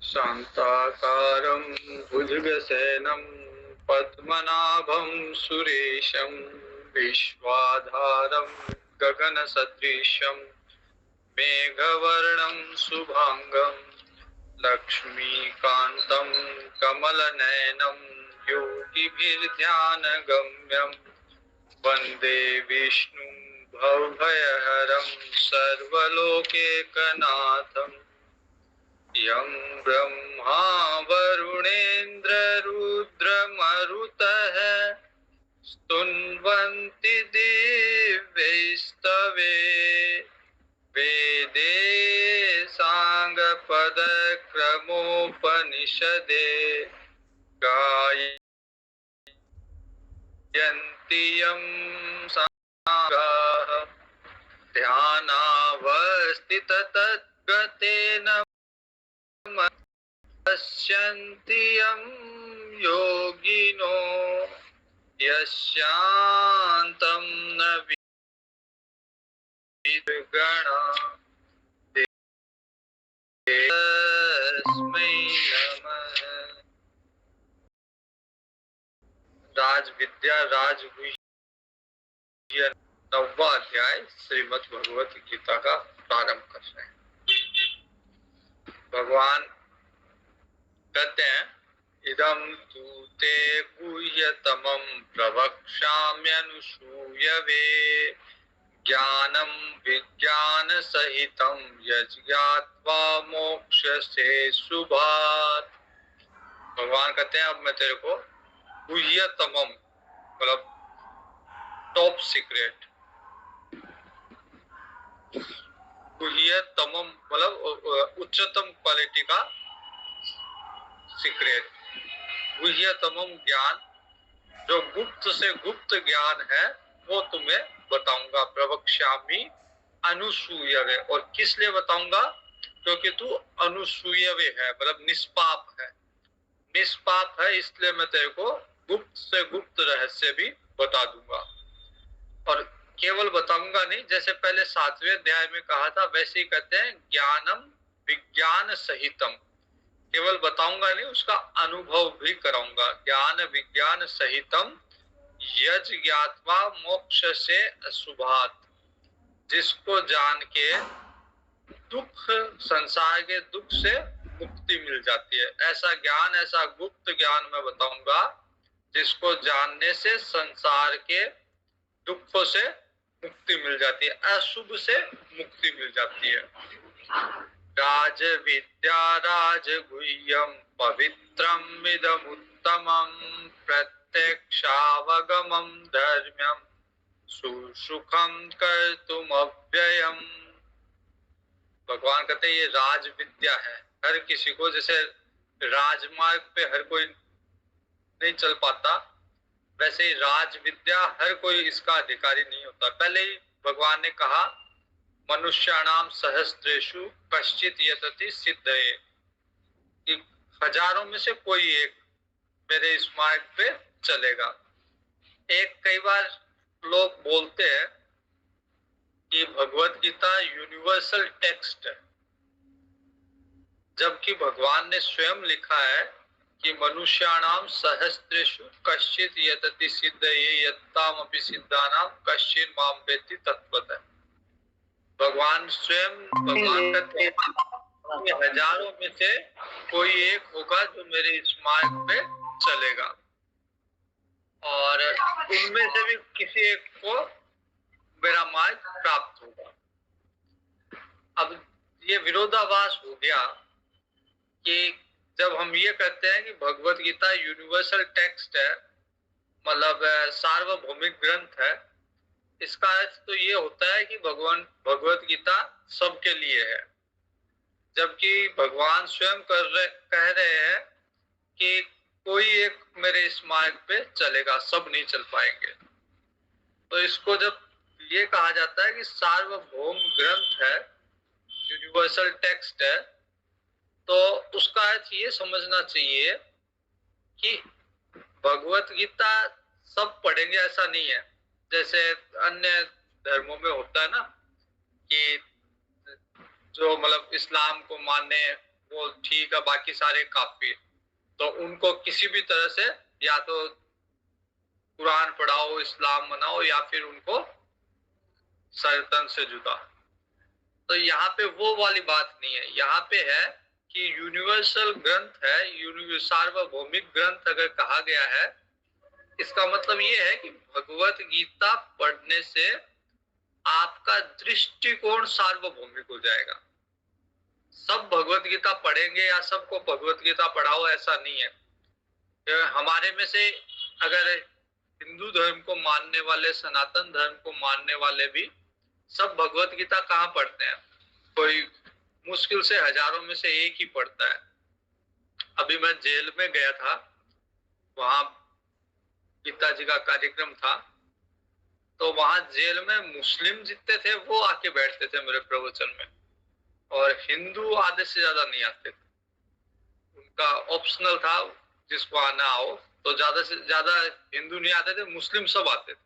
शान्ताकारं भुजगशयनं पद्मनाभं सुरेशं विश्वाधारं गगनसदृशं मेघवर्णं शुभांगं लक्ष्मीकान्तं कमलनयनं योगिभिर्ध्यानगम्यं वन्दे विष्णुं भवभयहरं सर्वलोकैकनाथम् यं ब्रह्मा वरुणेन्द्ररुद्रमरुतः स्तुन्वन्ति दिव्यैस्तवे वेदे साङ्गपदक्रमोपनिषदे गायन्ति यं साङ्गाः ध्यानावस्थिततद्गतेन पश्यन्ति यं योगिनो यस्यान्तं न विद्गणा तस्मै नमः। राज विद्या राजगुह्य 9वां अध्याय श्रीमद् भगवत गीता का प्रारंभ कर रहे हैं। भगवान कहते हैं इदं तु ते गुह्यतमं प्रवक्ष्याम्यनुसूयवे ज्ञानं विज्ञानसहितं यज्ञात्वा मोक्ष्यसे शुभात्। भगवान कहते हैं अब मैं तेरे को गुह्यतमम मतलब टॉप सीक्रेट, गुह्यतमम मतलब उच्चतम क्वालिटी का सीक्रेट, गुह्यतमम ज्ञान जो गुप्त से गुप्त ज्ञान है वो तुम्हें बताऊंगा। प्रवक्ष्यामि अनुसूयवे, और किस लिए बताऊंगा? क्योंकि तू अनुसूयवे है मतलब निष्पाप है, निष्पाप है, इसलिए मैं तेरे को गुप्त से गुप्त रहस्य भी बता दूंगा। और केवल बताऊंगा नहीं, जैसे पहले 7वें अध्याय में कहा था वैसे ही कहते हैं ज्ञानम विज्ञान सहितम, केवल बताऊंगा नहीं उसका अनुभव भी कराऊंगा। ज्ञान विज्ञान सहितम यज् ज्ञात्वा मोक्ष से अशुभात, जिसको जान के दुख, संसार के दुख से मुक्ति मिल जाती है, ऐसा ज्ञान, ऐसा गुप्त ज्ञान मैं बताऊंगा जिसको जानने से संसार के दुखों से मुक्ति मिल जाती है, अशुभ से मुक्ति मिल जाती है। राज विद्या राजगुह्यं पवित्रम् इदमुत्तमं प्रत्यक्षावगमं धर्म्यं सुसुखं कर्तुमव्ययम्। भगवान कहते हैं ये राज विद्या है, हर किसी को, जैसे राजमार्ग पे हर कोई नहीं चल पाता वैसे ही राज विद्या हर कोई इसका अधिकारी नहीं होता। पहले ही भगवान ने कहा मनुष्याणाम सहस्रेषु कश्चित यतति सिद्धये, कि हजारों में से कोई एक मेरे इस मार्ग पे चलेगा। कई बार लोग बोलते हैं कि भगवत गीता यूनिवर्सल टेक्स्ट है, जबकि भगवान ने स्वयं लिखा है कि मनुष्याणाम सहस्रेषु कश्चित यतति सिद्धये यत्तामपि सिद्धानाम कश्चिन माम वेत्ति तत्वतः। भगवान स्वयं, भगवान कहते हैं हजारों में से कोई एक होगा जो मेरे इस मार्ग पे चलेगा, और उनमें से भी किसी एक को मेरा मार्ग प्राप्त होगा। अब ये विरोधाभास हो गया कि जब हम ये कहते हैं कि भगवत गीता यूनिवर्सल टेक्स्ट है, मतलब सार्वभौमिक ग्रंथ है, इसका अर्थ तो ये होता है कि भगवत गीता सबके लिए है, जबकि भगवान स्वयं कह रहे हैं कि कोई एक मेरे इस मार्ग पे चलेगा, सब नहीं चल पाएंगे। तो इसको जब ये कहा जाता है कि सार्वभौम ग्रंथ है, यूनिवर्सल टेक्स्ट है, तो उसका अर्थ ये समझना चाहिए कि भगवत गीता सब पढ़ेंगे ऐसा नहीं है। जैसे अन्य धर्मों में होता है ना कि जो मतलब इस्लाम को माने वो ठीक है, बाकी सारे काफिर, तो उनको किसी भी तरह से या तो कुरान पढ़ाओ, इस्लाम मनाओ, या फिर उनको सरतन से जुदा। तो यहाँ पे वो वाली बात नहीं है, यहाँ पे है कि यूनिवर्सल ग्रंथ है, सार्वभौमिक ग्रंथ अगर कहा गया है, इसका मतलब ये है कि भगवत गीता पढ़ने से आपका दृष्टिकोण सार्वभौमिक हो जाएगा। सब भगवत गीता पढ़ेंगे या सबको भगवत गीता पढ़ाओ ऐसा नहीं है। हमारे में से अगर हिंदू धर्म को मानने वाले, सनातन धर्म को मानने वाले भी सब भगवत गीता कहाँ पढ़ते हैं? कोई मुश्किल से हजारों में से एक ही पढ़ता है। अभी मैं जेल में गया था, वहां गीता जी का कार्यक्रम था, तो वहां जेल में मुस्लिम जितने थे वो आके बैठते थे मेरे प्रवचन में, और हिंदू आधे से ज्यादा नहीं आते थे। उनका ऑप्शनल था, जिसको आना आओ, तो ज्यादा से ज्यादा हिंदू नहीं आते थे, मुस्लिम सब आते थे।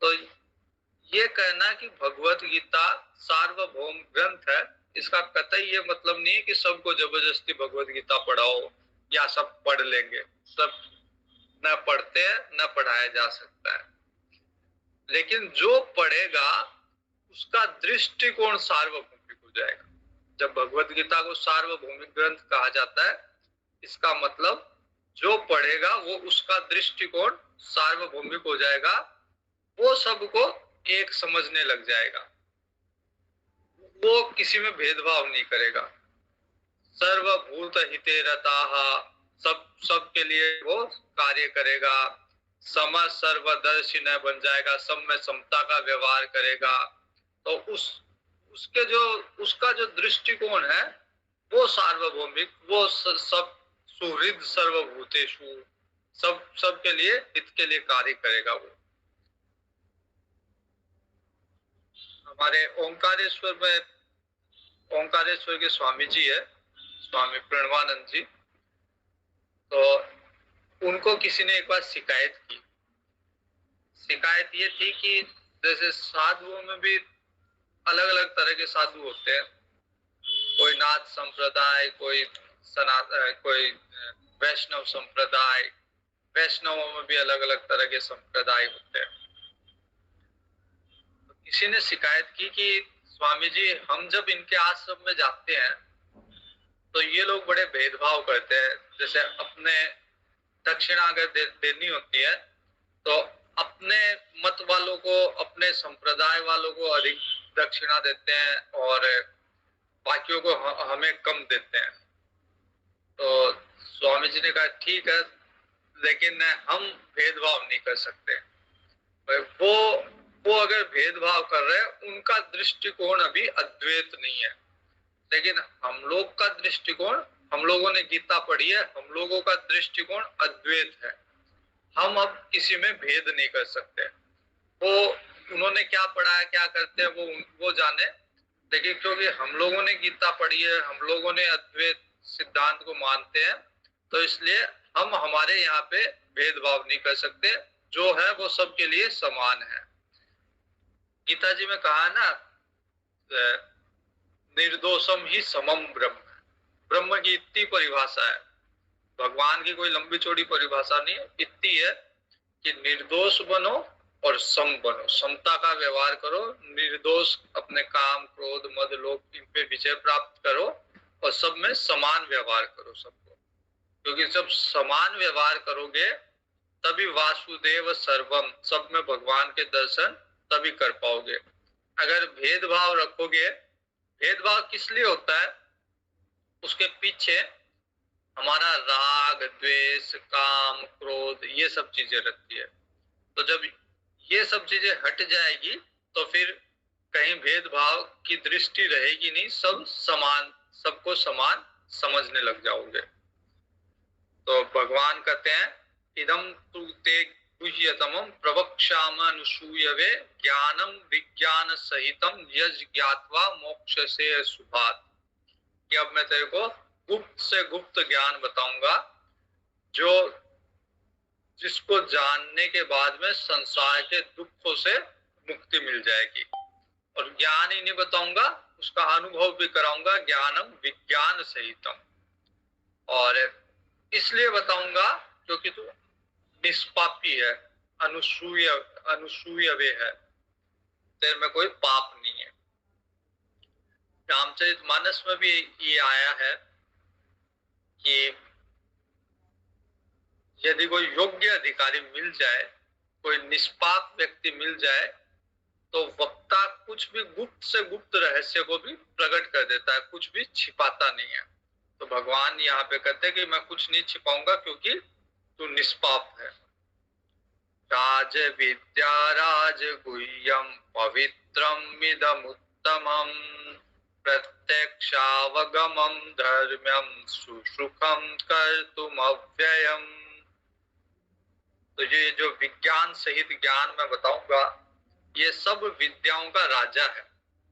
तो ये कहना कि भगवत गीता सार्वभौम ग्रंथ है, इसका कतई ये मतलब नहीं है कि सबको जबरदस्ती भगवत गीता पढ़ाओ या सब पढ़ लेंगे। सब न पढ़ते हैं, न पढ़ाया जा सकता है, लेकिन जो पढ़ेगा उसका दृष्टिकोण सार्वभौमिक हो जाएगा। जब भगवत गीता को सार्वभौमिक ग्रंथ कहा जाता है, इसका मतलब जो पढ़ेगा वो उसका दृष्टिकोण सार्वभौमिक हो जाएगा, वो सबको एक समझने लग जाएगा, वो किसी में भेदभाव नहीं करेगा। सर्वभूत हिते रताः, सब के लिए वो कार्य करेगा। सम सर्वदर्शी न बन जाएगा, सब में समता का व्यवहार करेगा। तो उसका जो दृष्टिकोण है वो सार्वभौमिक, वो सब सुहृद सर्वभूतेषु, सब के लिए हित के लिए कार्य करेगा। वो हमारे ओंकारेश्वर के स्वामी जी है, स्वामी प्रणवानंद जी, तो उनको किसी ने एक बार शिकायत की। शिकायत ये थी कि जैसे साधुओं में भी अलग अलग तरह के साधु होते हैं, कोई नाथ संप्रदाय, कोई कोई वैष्णव संप्रदाय, वैष्णवों में भी अलग अलग तरह के संप्रदाय होते हैं। तो किसी ने शिकायत की कि स्वामी जी, हम जब इनके आश्रम में जाते हैं तो ये लोग बड़े भेदभाव करते हैं। जैसे अपने दक्षिणा अगर देनी होती है तो अपने मत वालों को, अपने संप्रदाय वालों को अधिक दक्षिणा देते हैं और बाकियों को हमें कम देते हैं। तो स्वामी जी ने कहा ठीक है, लेकिन हम भेदभाव नहीं कर सकते। वो अगर भेदभाव कर रहे हैं, उनका दृष्टिकोण अभी अद्वैत नहीं है, लेकिन हम लोग का दृष्टिकोण, हम लोगों ने गीता पढ़ी है, हम लोगों का दृष्टिकोण अद्वैत है। हम अब किसी में भेद नहीं कर सकते। वो उन्होंने क्या पढ़ा है, क्या करते हैं, वो जाने, लेकिन क्योंकि हम लोगों ने गीता पढ़ी है, हम लोगों ने अद्वैत सिद्धांत को मानते हैं, तो इसलिए हम हमारे यहाँ पे भेदभाव नहीं कर सकते। जो है वो सबके लिए समान है। गीता जी में कहा ना, निर्दोषम ही समम ब्रह्म। ब्रह्म की इतनी परिभाषा है, भगवान की कोई लंबी चौड़ी परिभाषा नहीं है, इतनी है कि निर्दोष बनो और सम बनो, समता का व्यवहार करो, निर्दोष अपने काम, क्रोध, मद, लोभ इन पे विजय प्राप्त करो, और सब में समान व्यवहार करो सबको। क्योंकि जब समान व्यवहार करोगे तभी वासुदेव सर्वम, सब में भगवान के दर्शन तभी कर पाओगे। अगर भेदभाव रखोगे, भेदभाव किस लिए होता है? उसके पीछे हमारा राग, द्वेष, काम, क्रोध, ये सब चीजें रहती है। तो जब ये सब चीजें हट जाएगी तो फिर कहीं भेदभाव की दृष्टि रहेगी नहीं, सब समान, सबको समान समझने लग जाओगे। तो भगवान कहते हैं, इदम तु ते गुह्यतमं प्रवक्ष्यामनुसूयवे ज्ञानम विज्ञान सहितम यज ज्ञात्वा मोक्षसे शुभात्। कि अब मैं तेरे को गुप्त से गुप्त ज्ञान बताऊंगा, जो जिसको जानने के बाद में संसार के दुखों से मुक्ति मिल जाएगी। और ज्ञान ही नहीं बताऊंगा, उसका अनुभव भी कराऊंगा ज्ञानम विज्ञान सहितम। और इसलिए बताऊंगा क्योंकि तू निष्पापी है, अनुसूय अनुसूयवे है, तेरे में कोई पाप नहीं है। रामचरितमानस में भी ये आया है कि यदि कोई योग्य अधिकारी मिल जाए, कोई निष्पाप व्यक्ति मिल जाए, तो वक्ता कुछ भी गुप्त से गुप्त रहस्य को भी प्रकट कर देता है, कुछ भी छिपाता नहीं है। तो भगवान यहाँ पे कहते हैं कि मैं कुछ नहीं छिपाऊंगा क्योंकि तू निष्पाप है। राज विद्या राज गुह्यम पवित्रम इदम उत्तमम प्रत्यक्षावगमम धर्म्यम सुसुखम कर्तुम अव्ययम। तो ये जो विज्ञान सहित ज्ञान मैं बताऊंगा, ये सब विद्याओं का राजा है।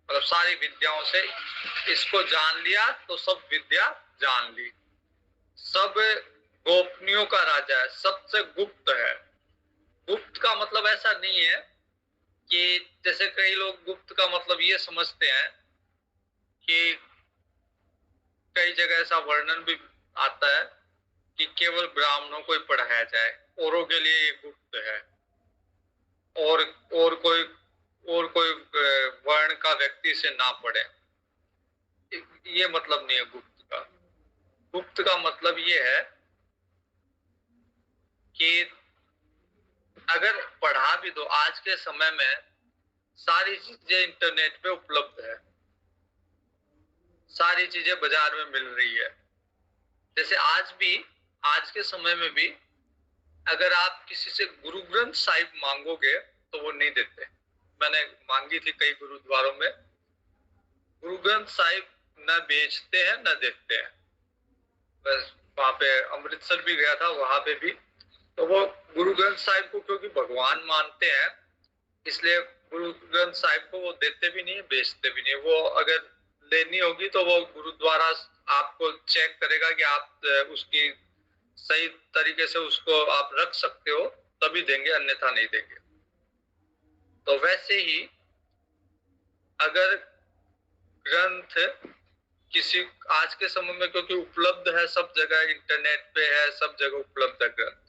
मतलब सारी विद्याओं से इसको जान लिया तो सब विद्या जान ली। सब गोपनीयों का राजा है, सबसे गुप्त है। गुप्त का मतलब ऐसा नहीं है कि जैसे कई लोग गुप्त का मतलब ये समझते हैं कि कई जगह ऐसा वर्णन भी आता है कि केवल ब्राह्मणों को ही पढ़ाया जाए, औरों के लिए ये गुप्त है, और कोई वर्ण का व्यक्ति से ना पढ़े। ये मतलब नहीं है गुप्त का। गुप्त का मतलब ये है कि अगर पढ़ा भी दो, आज के समय में सारी चीजें इंटरनेट पे उपलब्ध है, सारी चीजें बाजार में मिल रही है। जैसे आज के समय में भी अगर आप किसी से गुरु ग्रंथ साहिब मांगोगे तो वो नहीं देते। मैंने मांगी थी कई गुरुद्वारों में, गुरु ग्रंथ साहिब न बेचते हैं न देते हैं। बस वहां पे अमृतसर भी गया था, वहां पे भी तो वो गुरु ग्रंथ साहिब को क्योंकि भगवान मानते हैं, इसलिए गुरु ग्रंथ साहिब को वो देते भी नहीं, बेचते भी नहीं। वो अगर लेनी होगी तो वो गुरुद्वारा आपको चेक करेगा कि आप उसकी सही तरीके से उसको आप रख सकते हो तभी देंगे, अन्यथा नहीं देंगे। तो वैसे ही अगर ग्रंथ किसी आज के समय में, क्योंकि उपलब्ध है सब जगह, इंटरनेट पे है, सब जगह उपलब्ध है ग्रंथ,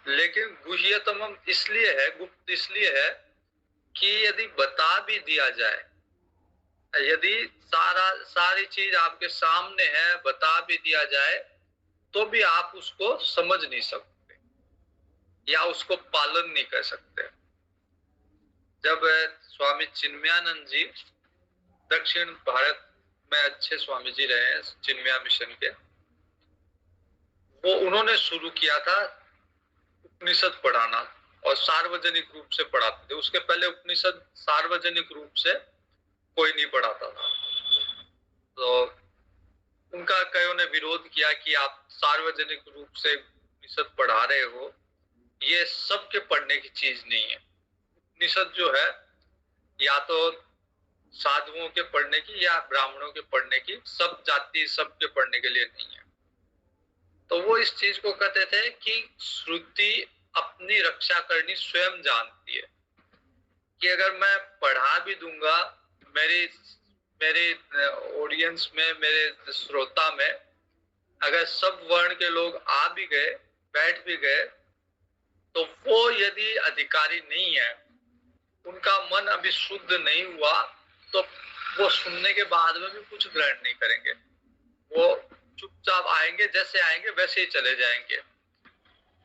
लेकिन गुह्यतम इसलिए है, गुप्त इसलिए है कि यदि बता भी दिया जाए, यदि सारी चीज आपके सामने है, बता भी दिया जाए, तो भी आप उसको समझ नहीं सकते या उसको पालन नहीं कर सकते। जब स्वामी चिन्मयानंद जी दक्षिण भारत में अच्छे स्वामी जी रहे हैं चिन्मया मिशन के, वो उन्होंने शुरू किया था उपनिषद पढ़ाना और सार्वजनिक रूप से पढ़ाते थे। उसके पहले उपनिषद सार्वजनिक रूप से कोई नहीं पढ़ाता था। तो उनका कईयों ने विरोध किया कि आप सार्वजनिक रूप से उपनिषद पढ़ा रहे हो, ये सबके पढ़ने की चीज नहीं है। उपनिषद जो है या तो साधुओं के पढ़ने की या ब्राह्मणों के पढ़ने की, सब जाति सबके पढ़ने के लिए नहीं है। तो वो इस चीज को कहते थे कि श्रुति अपनी रक्षा करनी स्वयं जानती है, कि अगर मैं पढ़ा भी दूंगा, मेरे ऑडियंस में, मेरे श्रोता में अगर सब वर्ण के लोग आ भी गए, बैठ भी गए, तो वो यदि अधिकारी नहीं है, उनका मन अभी शुद्ध नहीं हुआ, तो वो सुनने के बाद में भी कुछ ग्रहण नहीं करेंगे। वो चुपचाप आएंगे, जैसे आएंगे वैसे ही चले जाएंगे।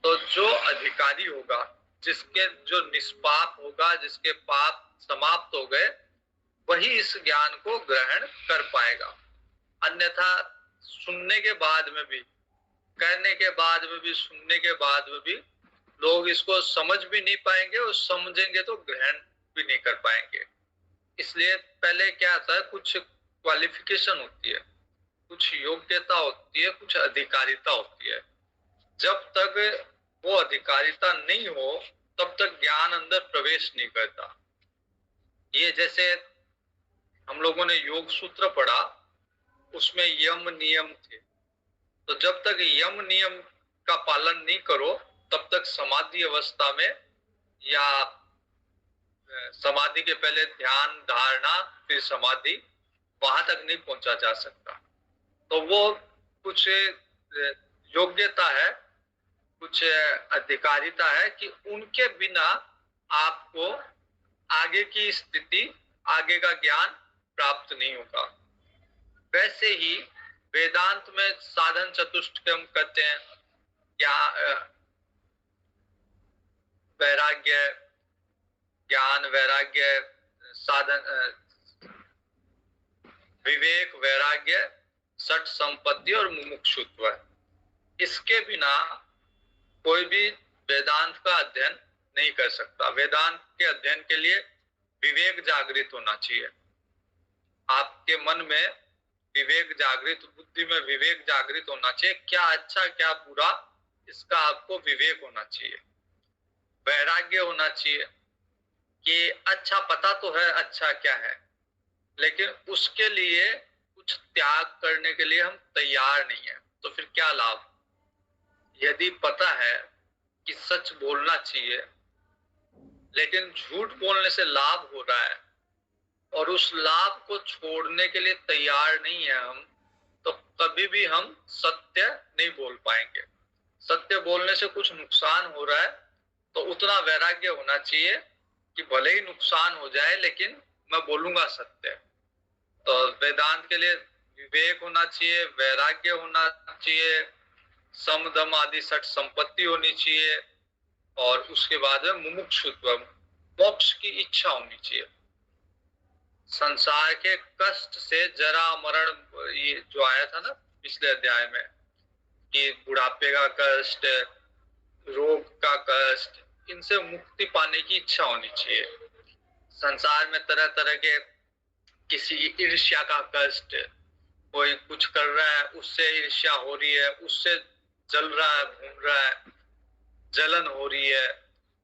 तो जो अधिकारी होगा, जिसके जो निष्पाप होगा, जिसके पाप समाप्त हो गए, वही इस ज्ञान को ग्रहण कर पाएगा। अन्यथा सुनने के बाद में भी, कहने के बाद में भी, सुनने के बाद में भी लोग इसको समझ भी नहीं पाएंगे, और समझेंगे तो ग्रहण भी नहीं कर पाएंगे। इसलिए पहले क्या आता है, कुछ क्वालिफिकेशन होती है, कुछ योग्यता होती है, कुछ अधिकारिता होती है। जब तक वो अधिकारिता नहीं हो तब तक ज्ञान अंदर प्रवेश नहीं करता। ये जैसे हम लोगों ने योग सूत्र पढ़ा, उसमें यम नियम थे, तो जब तक यम नियम का पालन नहीं करो तब तक समाधि अवस्था में या समाधि के पहले ध्यान, धारणा, फिर समाधि, वहां तक नहीं पहुंचा जा सकता। तो वो कुछ योग्यता है, कुछ अधिकारिता है कि उनके बिना आपको आगे की स्थिति, आगे का ज्ञान प्राप्त नहीं होगा। वैसे ही वेदांत में साधन चतुष्टय हम कहते हैं, क्या वैराग्य, ज्ञान, वैराग्य, साधन, विवेक, वैराग्य, सठ संपत्ति और मुमुक्षुत्व। इसके बिना कोई भी वेदांत का अध्ययन नहीं कर सकता। वेदांत के अध्ययन के लिए विवेक जागृत होना चाहिए। आपके मन में विवेक जागृत, बुद्धि में विवेक जागृत होना चाहिए। क्या अच्छा क्या बुरा, इसका आपको विवेक होना चाहिए। वैराग्य होना चाहिए कि अच्छा पता तो है अच्छा क्या है, लेकिन उसके लिए कुछ त्याग करने के लिए हम तैयार नहीं है, तो फिर क्या लाभ। यदि पता है कि सच बोलना चाहिए, लेकिन झूठ बोलने से लाभ हो रहा है और उस लाभ को छोड़ने के लिए तैयार नहीं है हम, तो कभी भी हम सत्य नहीं बोल पाएंगे। सत्य बोलने से कुछ नुकसान हो रहा है तो उतना वैराग्य होना चाहिए कि भले ही नुकसान हो जाए लेकिन मैं बोलूंगा सत्य। तो वेदांत के लिए विवेक होना चाहिए, वैराग्य होना चाहिए, सम दम आदि सठ संपत्ति होनी चाहिए, और उसके बाद में मुमुक्षुत्व, मोक्ष की इच्छा होनी चाहिए। संसार के कष्ट से, जरा मरण, ये जो आया था ना पिछले अध्याय में, कि बुढ़ापे का कष्ट, रोग का कष्ट, इनसे मुक्ति पाने की इच्छा होनी चाहिए। संसार में तरह तरह के, किसी ईर्ष्या का कष्ट, कोई कुछ कर रहा है उससे ईर्ष्या हो रही है, उससे जल रहा है, घूम रहा है, जलन हो रही है,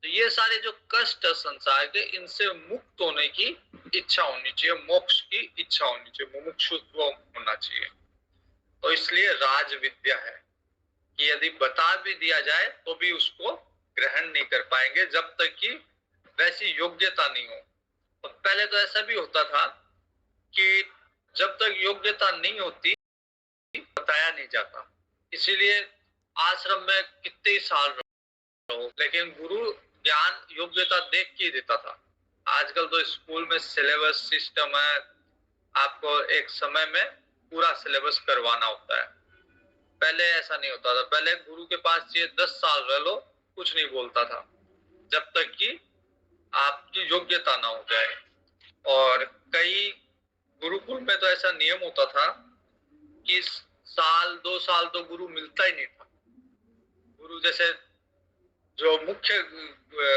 तो ये सारे जो कष्ट है संसार के, इनसे मुक्त होने की इच्छा होनी चाहिए, मोक्ष की इच्छा होनी चाहिए, मुमुक्षुत्व होना चाहिए। तो इसलिए राज विद्या है कि यदि बता भी दिया जाए तो भी उसको ग्रहण नहीं कर पाएंगे जब तक कि वैसी योग्यता नहीं हो। तो पहले तो ऐसा भी होता था कि जब तक योग्यता नहीं होती बताया नहीं जाता, इसीलिए आश्रम में कितने साल रहो, लेकिन गुरु ज्ञान योग्यता देख के देता था। आजकल तो स्कूल में सिलेबस सिस्टम है, आपको एक समय में पूरा सिलेबस करवाना होता है। पहले ऐसा नहीं होता था। पहले गुरु के पास चाहिए 10 साल रह लो, कुछ नहीं बोलता था जब तक कि आपकी योग्यता ना हो जाए। और कई गुरुकुल में तो ऐसा नियम होता था कि साल 2 साल तो गुरु मिलता ही नहीं था। गुरु जैसे जो मुख्य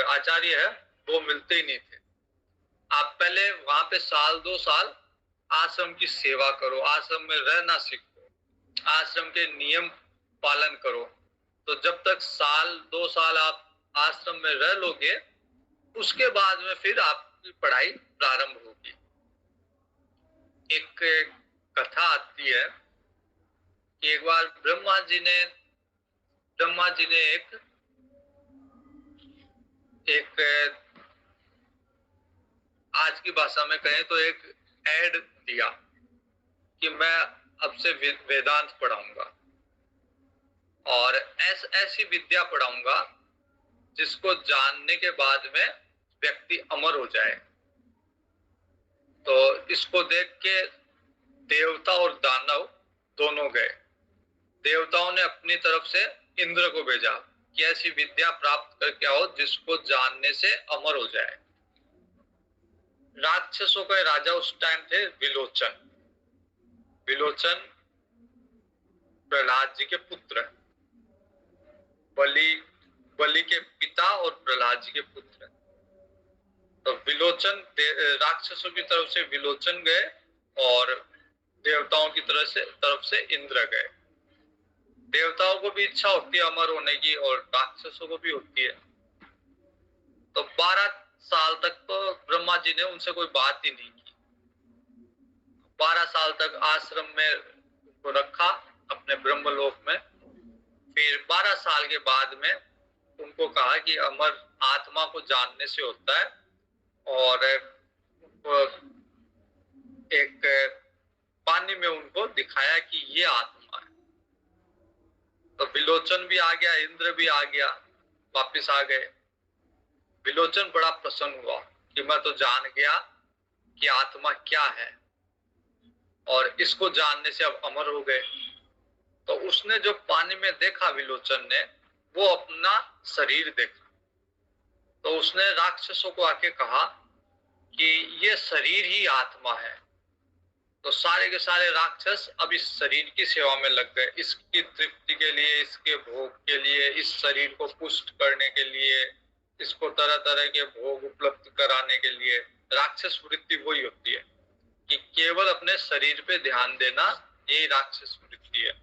आचार्य है वो मिलते ही नहीं थे। आप पहले वहां पे साल 2 साल आश्रम की सेवा करो, आश्रम में रहना सीखो, आश्रम के नियम पालन करो। तो जब तक साल 2 साल आप आश्रम में रह लोगे, उसके बाद में फिर आपकी पढ़ाई प्रारंभ होगी। एक कथा आती है कि एक बार ब्रह्मा जी ने एक आज की भाषा में कहें तो एक ऐड दिया कि मैं अब से वेदांत पढ़ाऊंगा और ऐसी विद्या पढ़ाऊंगा जिसको जानने के बाद में व्यक्ति अमर हो जाए। तो इसको देख के देवता और दानव दोनों गए। देवताओं ने अपनी तरफ से इंद्र को भेजा कि ऐसी विद्या प्राप्त करके आओ जिसको जानने से अमर हो जाए। राक्षसों के राजा उस टाइम थे विलोचन। विलोचन प्रहलाद जी के पुत्र, बलि के पिता और प्रहलाद जी के पुत्र। तो विलोचन, राक्षसों की तरफ से विलोचन गए और देवताओं की तरफ से इंद्र गए। देवताओं को भी इच्छा होती है अमर होने की और राक्षसों को भी होती है। तो 12 साल तक तो ब्रह्मा जी ने उनसे कोई बात ही नहीं की। 12 साल तक आश्रम में उनको रखा अपने ब्रह्मलोक में। फिर 12 साल के बाद में उनको कहा कि अमर आत्मा को जानने से होता है और एक पानी में उनको दिखाया कि ये आत्मा है। तो विलोचन भी आ गया, इंद्र भी आ गया, वापिस आ गए। विलोचन बड़ा प्रसन्न हुआ कि मैं तो जान गया कि आत्मा क्या है, और इसको जानने से अब अमर हो गए। तो उसने जो पानी में देखा विलोचन ने, वो अपना शरीर देखा। तो उसने राक्षसों को आके कहा कि ये शरीर ही आत्मा है। तो सारे के सारे राक्षस अब इस शरीर की सेवा में लग गए, इसकी तृप्ति के लिए, इसके भोग के लिए, इस शरीर को पुष्ट करने के लिए, इसको तरह तरह के भोग उपलब्ध कराने के लिए। राक्षस वृत्ति वही होती है कि केवल अपने शरीर पे ध्यान देना, यही राक्षस वृत्ति है।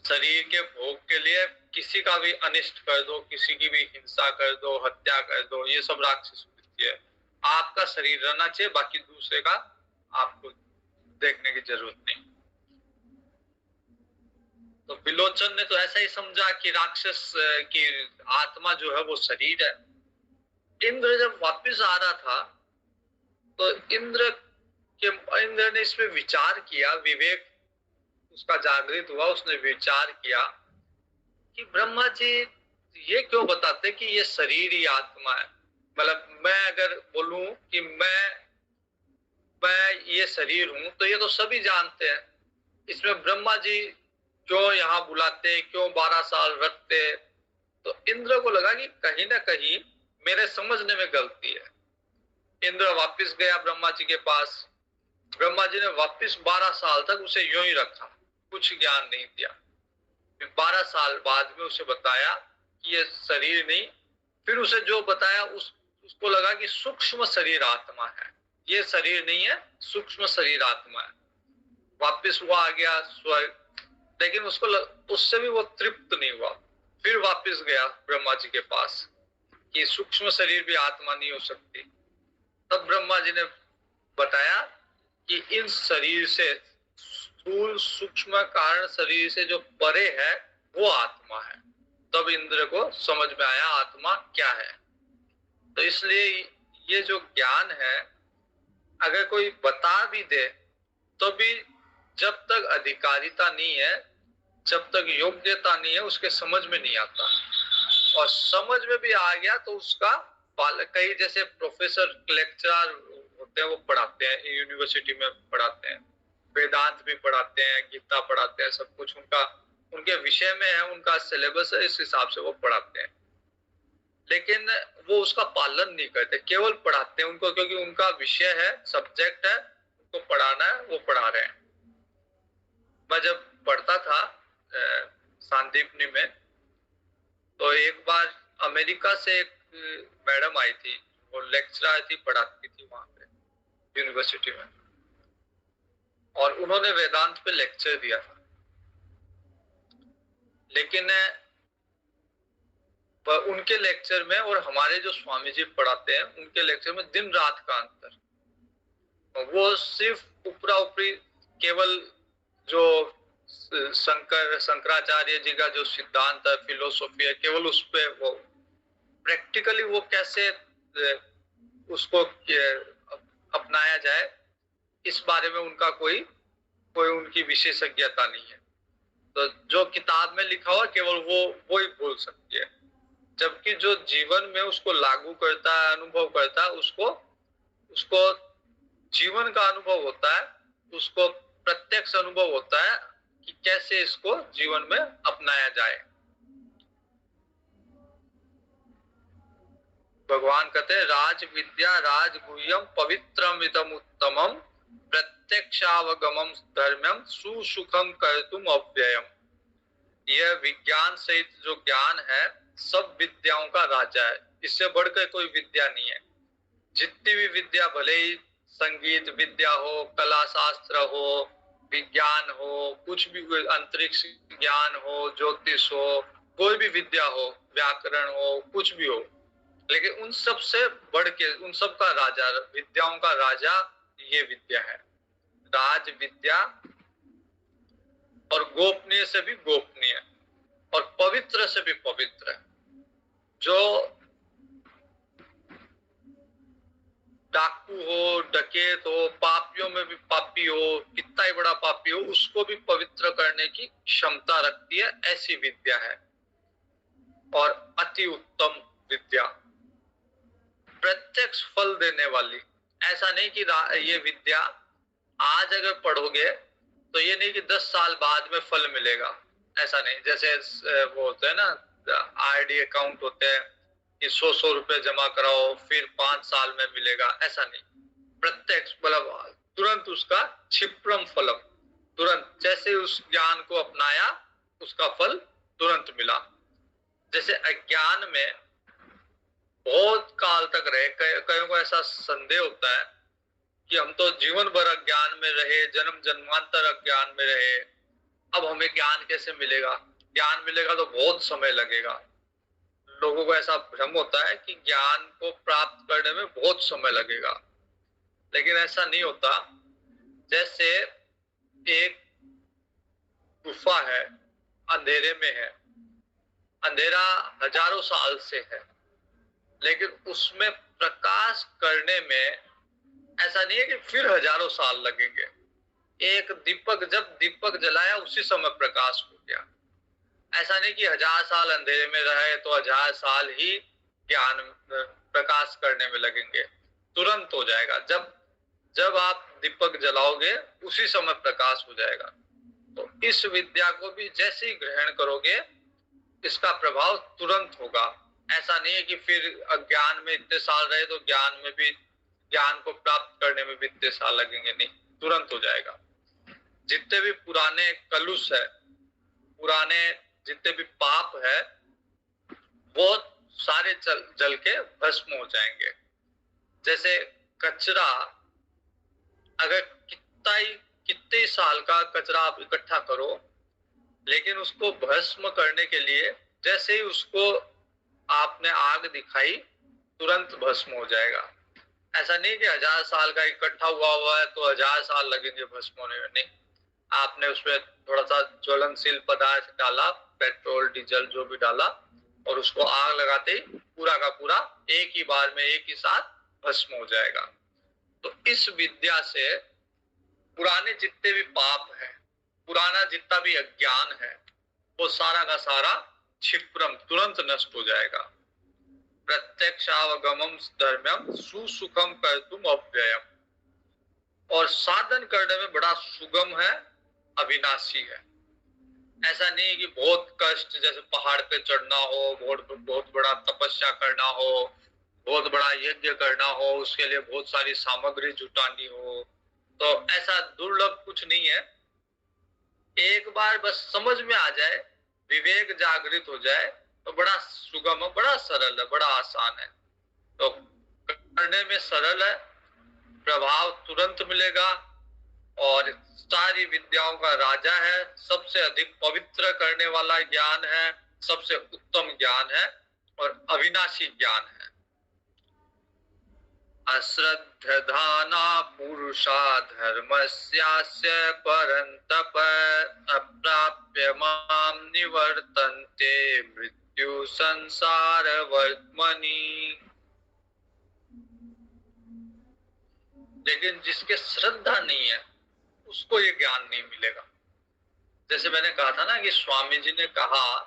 शरीर के भोग के लिए किसी का भी अनिष्ट कर दो, किसी की भी हिंसा कर दो, हत्या कर दो, ये सब राक्षस वृत्ति है। आपका शरीर रहना चाहिए, बाकी दूसरे का आपको देखने की जरूरत नहीं। तो विलोचन ने तो ऐसा ही समझा कि राक्षस की आत्मा जो है वो शरीर है। इंद्र जब वापस आ रहा था तो इंद्र ने इसमें विचार किया, विवेक उसका जागृत हुआ। उसने विचार किया कि ब्रह्मा जी ये क्यों बताते कि ये शरीर ही आत्मा है। मतलब मैं अगर बोलूं कि मैं ये शरीर हूं, तो ये तो सभी जानते हैं। इसमें ब्रह्मा जी क्यों यहाँ बुलाते, क्यों 12 साल रखते। तो इंद्र को लगा कि कहीं ना कहीं मेरे समझने में गलती है। इंद्र वापस गया ब्रह्मा जी के पास। ब्रह्मा जी ने वापस 12 साल तक उसे यूं ही रखा, कुछ ज्ञान नहीं दिया। फिर 12 साल बाद में उसे बताया कि ये शरीर नहीं। फिर उसे जो बताया उसको लगा कि सूक्ष्म शरीर आत्मा है, ये शरीर नहीं है, सूक्ष्म शरीर आत्मा है। वापस वो आ गया स्वर्ग, लेकिन उसको उससे भी वो तृप्त नहीं हुआ। फिर वापस गया ब्रह्मा जी के पास कि सूक्ष्म शरीर भी आत्मा नहीं हो सकती। तब ब्रह्मा जी ने बताया कि इन शरीर से, स्थूल सूक्ष्म कारण शरीर से जो परे है वो आत्मा है। तब इंद्र को समझ में आया आत्मा क्या है। तो इसलिए ये जो ज्ञान है, अगर कोई बता भी दे तो भी जब तक अधिकारिता नहीं है, जब तक योग्यता नहीं है, उसके समझ में नहीं आता। और समझ में भी आ गया तो उसका कई जैसे प्रोफेसर लेक्चरर होते हैं, वो पढ़ाते हैं, यूनिवर्सिटी में पढ़ाते हैं, वेदांत भी पढ़ाते हैं, गीता पढ़ाते हैं, सब कुछ उनका उनके विषय में है, उनका सिलेबस है, इस हिसाब से वो पढ़ाते हैं। लेकिन वो उसका पालन नहीं करते, केवल पढ़ाते हैं उनको, क्योंकि उनका विषय है, सब्जेक्ट है, उनको पढ़ाना है, वो पढ़ा रहे हैं। मैं जब पढ़ता था सांदीपनी में, तो एक बार अमेरिका से एक मैडम आई थी, वो लेक्चरर थी, पढ़ाती थी वहां पे यूनिवर्सिटी में, और उन्होंने वेदांत पे लेक्चर दिया था। लेकिन उनके लेक्चर में और हमारे जो स्वामी जी पढ़ाते हैं उनके लेक्चर में दिन रात का अंतर। वो सिर्फ ऊपरा ऊपरी केवल जो शंकराचार्य जी का जो सिद्धांत है, फिलोसॉफी है, केवल उस पे वो प्रैक्टिकली वो कैसे उसको अपनाया जाए, इस बारे में उनका कोई उनकी विशेषज्ञता नहीं है। तो जो किताब में लिखा हुआ केवल वो ही बोल सकती है, जबकि जो जीवन में उसको लागू करता है, अनुभव करता है, उसको जीवन का अनुभव होता है, उसको प्रत्यक्ष अनुभव होता है कि कैसे इसको जीवन में अपनाया जाए। भगवान कहते हैं राज विद्या राज गुह्यम पवित्रम इदम उत्तमम प्रत्यक्षावगमम धर्म्यम सुसुखम कर्तुम अव्ययम। यह विज्ञान सहित जो ज्ञान है सब विद्याओं का राजा है, इससे बढ़कर कोई विद्या नहीं है। जितनी भी विद्या, भले ही संगीत विद्या हो, कला शास्त्र हो, विज्ञान हो, कुछ भी, अंतरिक्ष ज्ञान हो, ज्योतिष हो, कोई भी विद्या हो, व्याकरण हो, कुछ भी हो, लेकिन उन सब से बढ़ के उन सब का राजा, विद्याओं का राजा ये विद्या है। राज विद्या, और गोपनीय से भी गोपनीय और पवित्र से भी पवित्र है। जो डाकू हो, डकैत हो, पापियों में भी पापी हो, कितना ही बड़ा पापी हो, उसको भी पवित्र करने की क्षमता रखती है, ऐसी विद्या है। और अति उत्तम विद्या, प्रत्यक्ष फल देने वाली। ऐसा नहीं कि ये विद्या आज अगर पढ़ोगे तो ये नहीं कि 10 साल बाद में फल मिलेगा, ऐसा नहीं। जैसे वो होते हैं ना, आरडी अकाउंट होते हैं कि 100 रुपए जमा कराओ फिर 5 साल में मिलेगा, ऐसा नहीं। प्रत्यक्ष मतलब तुरंत उसका क्षिप्रम फलम, तुरंत जैसे उस ज्ञान को अपनाया उसका फल तुरंत मिला। जैसे अज्ञान में बहुत काल तक रहे, कईयों को ऐसा संदेह होता है कि हम तो जीवन भर अज्ञान में रहे, जन्म जन्मांतर अज्ञान में रहे, अब हमें ज्ञान कैसे मिलेगा, ज्ञान मिलेगा तो बहुत समय लगेगा। लोगों को ऐसा भ्रम होता है कि ज्ञान को प्राप्त करने में बहुत समय लगेगा, लेकिन ऐसा नहीं होता। जैसे एक गुफा है, अंधेरे में है, अंधेरा हजारों साल से है, लेकिन उसमें प्रकाश करने में ऐसा नहीं है कि फिर हजारों साल लगेंगे। एक दीपक, जब दीपक जलाया उसी समय प्रकाश हो गया। ऐसा नहीं कि 1000 साल अंधेरे में रहे तो 1000 साल ही ज्ञान प्रकाश करने में लगेंगे, तुरंत हो जाएगा। जब जब आप दीपक जलाओगे उसी समय प्रकाश हो जाएगा। तो इस विद्या को भी जैसे ही ग्रहण करोगे इसका प्रभाव तुरंत होगा। ऐसा नहीं है कि फिर अज्ञान में इतने साल रहे तो ज्ञान में भी, ज्ञान को प्राप्त करने में भी इतने साल लगेंगे, नहीं, तुरंत हो जाएगा। जितने भी पुराने कलुष है, पुराने जितने भी पाप है, वो सारे जल के भस्म हो जाएंगे। जैसे कचरा, अगर कितने साल का कचरा आप इकट्ठा करो, लेकिन उसको भस्म करने के लिए जैसे ही उसको आपने आग दिखाई तुरंत भस्म हो जाएगा। ऐसा नहीं कि 1000 साल का इकट्ठा हुआ है तो 1000 साल लगेंगे भस्म होने में, नहीं। आपने उसमें थोड़ा सा ज्वलनशील पदार्थ डाला, पेट्रोल डीजल जो भी डाला, और उसको आग लगाते ही पूरा का पूरा एक ही बार में एक ही साथ भस्म हो जाएगा। तो इस विद्या से पुराने जितने भी पाप है, पुराना जितना भी अज्ञान है, वो सारा का सारा क्षिप्रम तुरंत नष्ट हो जाएगा। प्रत्यक्षावगमम धर्म्यम सुसुखम कर्तुम अव्ययम, और साधन करने में बड़ा सुगम है, अविनाशी है। ऐसा नहीं कि बहुत कष्ट, जैसे पहाड़ पे चढ़ना हो, बहुत बड़ा तपस्या करना हो, बहुत बड़ा यज्ञ करना हो, उसके लिए बहुत सारी सामग्री जुटानी हो, तो ऐसा दुर्लभ कुछ नहीं है। एक बार बस समझ में आ जाए, विवेक जागृत हो जाए, तो बड़ा सुगम है, बड़ा सरल है, बड़ा आसान है। तो करने में सरल है, प्रभाव तुरंत मिलेगा, और सारी विद्याओं का राजा है, सबसे अधिक पवित्र करने वाला ज्ञान है, सबसे उत्तम ज्ञान है, और अविनाशी ज्ञान है। अश्रद्धधाना पुरुषा धर्मस्यास्य परन्तप अप्राप्य मां निवर्तन्ते मृत्यु संसार वर्त्मनि। लेकिन जिसके श्रद्धा नहीं है उसको ये ज्ञान नहीं मिलेगा। जैसे मैंने कहा था ना कि स्वामी जी ने कहा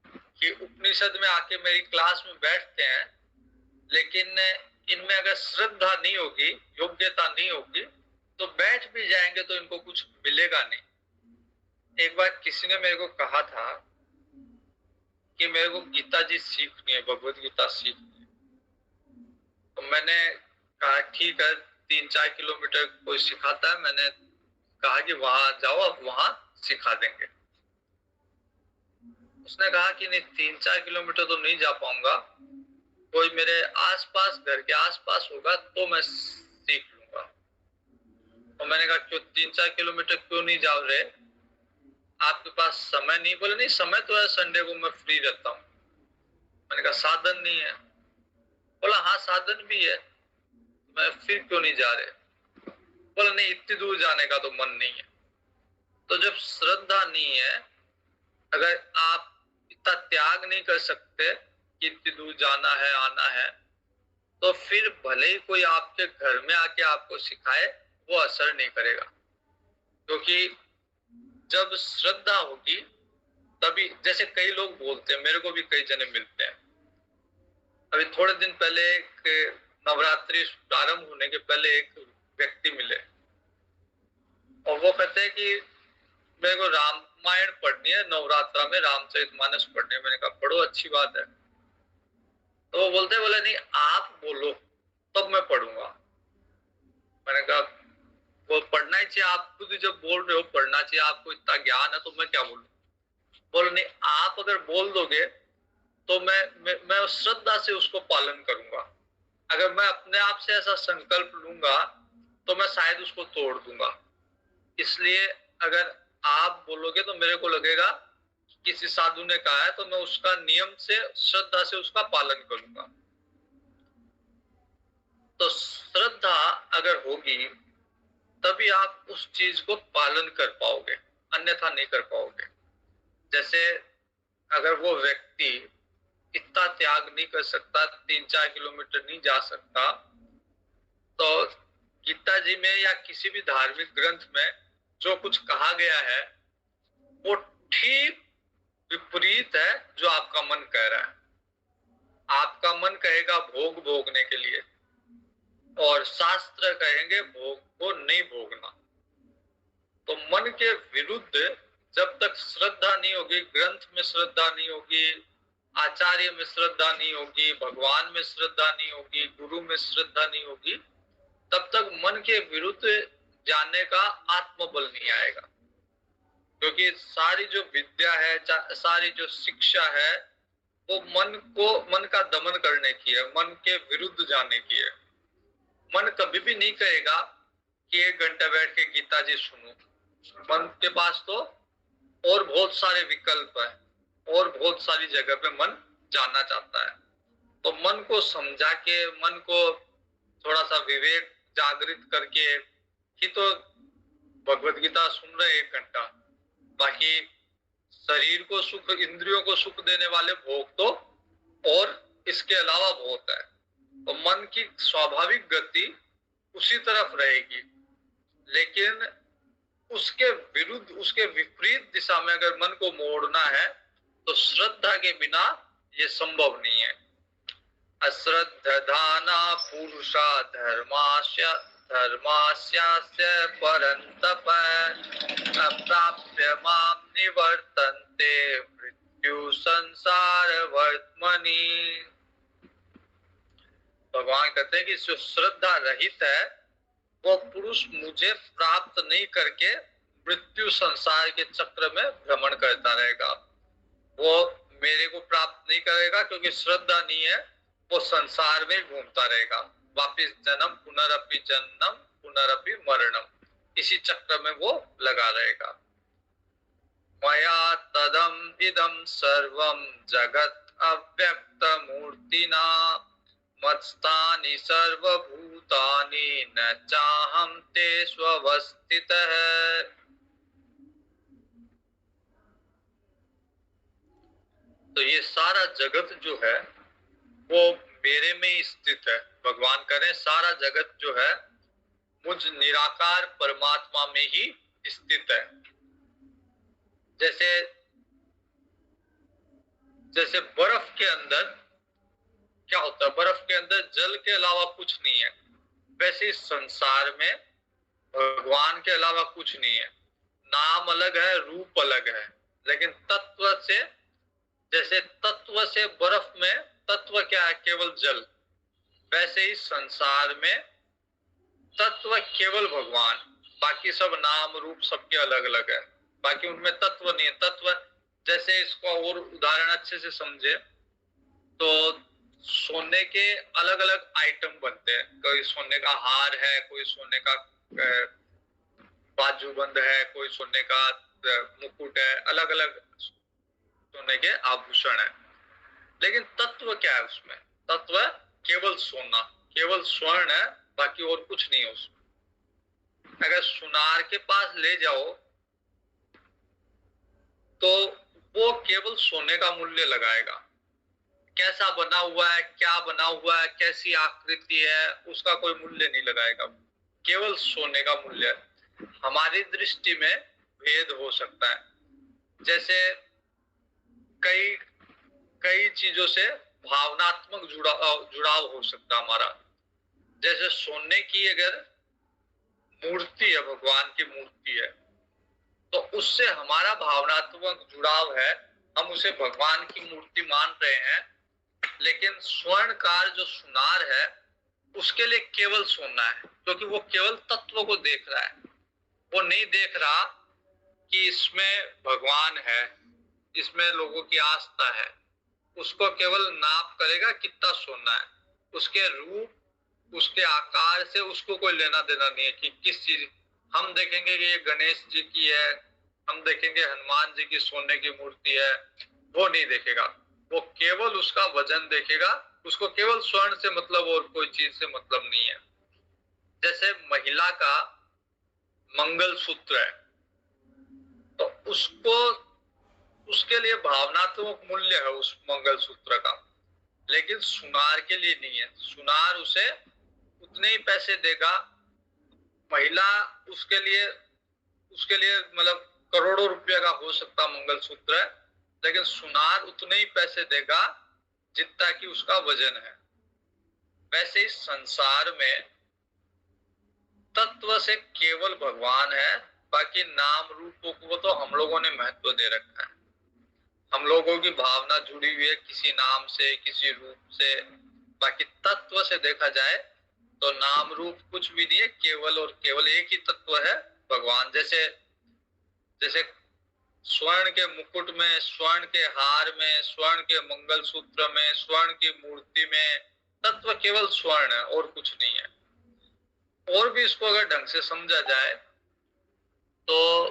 कि उपनिषद में आके मेरी क्लास में बैठते हैं, लेकिन इनमें अगर श्रद्धा नहीं होगी, योग्यता नहीं होगी, तो बैठ भी जाएंगे तो इनको कुछ मिलेगा नहीं। एक बार किसी ने मेरे को कहा था कि मेरे को गीता जी सीखनी है, भगवत गीता सीखनी है। तो मैंने कहा ठीक है, 3-4 किलोमीटर कोई सिखाता है, मैंने कहा कि वहां जाओ, आप वहां सिखा देंगे। उसने कहा कि नहीं, 3-4 किलोमीटर तो नहीं जा पाऊंगा, कोई मेरे आसपास, घर के आसपास होगा तो मैं सीख लूंगा। तो मैंने कहा क्यों 3-4 किलोमीटर क्यों नहीं जाओ रहे, आपके पास समय नहीं? बोले नहीं, समय तो है, संडे को मैं फ्री रहता हूँ। मैंने कहा साधन नहीं है? बोला हाँ साधन भी है, मैं फिर क्यों नहीं जा रहे? बोला नहीं, इतनी दूर जाने का तो मन नहीं है। तो जब श्रद्धा नहीं है, अगर आप इतना त्याग नहीं कर सकते कि इतनी दूर जाना है, आना है, तो फिर भले ही कोई आपके घर में आके आपको सिखाए, वो असर नहीं करेगा। क्योंकि जब श्रद्धा होगी तभी, जैसे कई लोग बोलते हैं, मेरे को भी कई जने मिलते हैं, अभी थोड़े दिन पहले एक नवरात्रि प्रारंभ होने के पहले एक व्यक्ति मिले और वो कहते हैं कि मेरे को रामायण पढ़नी है, नवरात्रा में रामचरितमानस पढ़नी है। मैंने कहा पढ़ो, अच्छी बात है। तो वो बोले नहीं, आप बोलो तब मैं पढ़ूंगा। मैंने कहा वो पढ़ना ही चाहिए, आप खुद जब बोल रहे हो पढ़ना चाहिए, आपको इतना ज्ञान है तो मैं क्या बोलूं। बोलो नहीं, आप अगर बोल दोगे तो मैं उस श्रद्धा से उसको पालन करूंगा। अगर मैं अपने आप से ऐसा संकल्प लूंगा तो मैं शायद उसको तोड़ दूंगा। इसलिए अगर आप बोलोगे तो मेरे को लगेगा किसी साधु ने कहा है, तो मैं उसका नियम से, श्रद्धा से उसका पालन करूंगा। तो श्रद्धा अगर होगी तभी आप उस चीज को पालन कर पाओगे, अन्यथा नहीं कर पाओगे। जैसे अगर वो व्यक्ति इतना त्याग नहीं कर सकता, 3-4 किलोमीटर नहीं जा सकता, तो गीता जी में या किसी भी धार्मिक ग्रंथ में जो कुछ कहा गया है वो ठीक विपरीत है जो आपका मन कह रहा है। आपका मन कहेगा भोग भोगने के लिए, और शास्त्र कहेंगे भोग को नहीं भोगना। तो मन के विरुद्ध जब तक श्रद्धा नहीं होगी, ग्रंथ में श्रद्धा नहीं होगी, आचार्य में श्रद्धा नहीं होगी, भगवान में श्रद्धा नहीं होगी, गुरु में श्रद्धा नहीं होगी, तब तक मन के विरुद्ध जाने का आत्मबल नहीं आएगा। क्योंकि सारी जो विद्या है, सारी जो शिक्षा है, वो मन का दमन करने की है, मन के विरुद्ध जाने की है। मन कभी भी नहीं कहेगा कि 1 घंटा बैठ के गीता जी सुनो। मन के पास तो और बहुत सारे विकल्प है, और बहुत सारी जगह पे मन जाना चाहता है। तो मन को समझा के, मन को थोड़ा सा विवेक जागृत करके ही तो भगवत गीता सुन रहे 1 घंटा। बाकी शरीर को सुख, इंद्रियों को सुख देने वाले भोग तो और इसके अलावा बहुत है। तो मन की स्वाभाविक गति उसी तरफ रहेगी, लेकिन उसके विरुद्ध, उसके विपरीत दिशा में अगर मन को मोड़ना है तो श्रद्धा के बिना ये संभव नहीं है। अश्रद्धधाना पुरुषा धर्मास्य परन्तप अप्राप्य मां निवर्तन्ते मृत्यु संसार वर्त्मनि। भगवान कहते हैं कि जो श्रद्धा रहित है वो पुरुष मुझे प्राप्त नहीं करके मृत्यु संसार के चक्र में भ्रमण करता रहेगा। वो मेरे को प्राप्त नहीं करेगा क्योंकि श्रद्धा नहीं है, वो संसार में घूमता रहेगा, वापिस जन्म, पुनरपि जन्म, पुनरपि मरणम, इसी चक्र में वो लगा रहेगा। मया तदम इदम सर्वम जगत अव्यक्त मूर्तिना मत्स्थानि सर्वभूतानि न चाहम तेष्वस्थितः। तो ये सारा जगत जो है वो मेरे में ही स्थित है। भगवान करें सारा जगत जो है मुझ निराकार परमात्मा में ही स्थित है। जैसे जैसे बर्फ के अंदर क्या होता है, बर्फ के अंदर जल के अलावा कुछ नहीं है, वैसे इस संसार में भगवान के अलावा कुछ नहीं है। नाम अलग है, रूप अलग है, लेकिन तत्व से, जैसे तत्व से बर्फ में तत्व क्या है, केवल जल, वैसे ही संसार में तत्व केवल भगवान, बाकी सब नाम रूप सबके अलग अलग है, बाकी उनमें तत्व नहीं है। तत्व जैसे इसको और उदाहरण अच्छे से समझे तो सोने के अलग अलग आइटम बनते हैं। कोई सोने का हार है, कोई सोने का बाजूबंद है, कोई सोने का मुकुट है, अलग अलग सोने के आभूषण है। लेकिन तत्व क्या है उसमें? तत्व केवल सोना, केवल स्वर्ण है, बाकी और कुछ नहीं है उसमें। अगर सुनार के पास ले जाओ तो वो केवल सोने का मूल्य लगाएगा, कैसा बना हुआ है, क्या बना हुआ है, कैसी आकृति है, उसका कोई मूल्य नहीं लगाएगा। केवल सोने का मूल्य है। हमारी दृष्टि में भेद हो सकता है, जैसे कई कई चीजों से भावनात्मक जुड़ाव हो सकता है हमारा। जैसे सोने की अगर मूर्ति है, भगवान की मूर्ति है, तो उससे हमारा भावनात्मक जुड़ाव है, हम उसे भगवान की मूर्ति मान रहे हैं। लेकिन स्वर्णकार जो सुनार है, उसके लिए केवल सोना है, क्योंकि वो केवल तत्व को देख रहा है। वो नहीं देख रहा कि इसमें भगवान है, इसमें लोगों की आस्था है। उसको केवल नाप करेगा कितना सोना है। उसके रूप, उसके आकार से उसको कोई लेना देना नहीं है कि किस चीज। हम देखेंगे कि ये गणेश जी की है, हम देखेंगे हनुमान जी की सोने की मूर्ति है, वो नहीं देखेगा। वो केवल उसका वजन देखेगा, उसको केवल स्वर्ण से मतलब और कोई चीज से मतलब नहीं है। जैसे महिला का मंगल सूत्र है, तो उसको, उसके लिए भावनात्मक मूल्य है उस मंगल सूत्र का, लेकिन सुनार के लिए नहीं है। सुनार उसे उतने ही पैसे देगा। महिला उसके लिए मतलब करोड़ों रुपया का हो सकता मंगलसूत्र है, लेकिन सुनार उतने ही पैसे देगा जितना कि उसका वजन है। वैसे ही संसार में तत्व से केवल भगवान है, बाकी नाम रूपों को तो हम लोगों ने महत्व दे रखा है। हम लोगों की भावना जुड़ी हुई है किसी नाम से, किसी रूप से। बाकी तत्व से देखा जाए तो नाम रूप कुछ भी नहीं है, केवल और केवल एक ही तत्व है, भगवान। जैसे जैसे स्वर्ण के मुकुट में, स्वर्ण के हार में, स्वर्ण के मंगलसूत्र में, स्वर्ण की मूर्ति में तत्व केवल स्वर्ण है और कुछ नहीं है। और भी इसको अगर ढंग से समझा जाए तो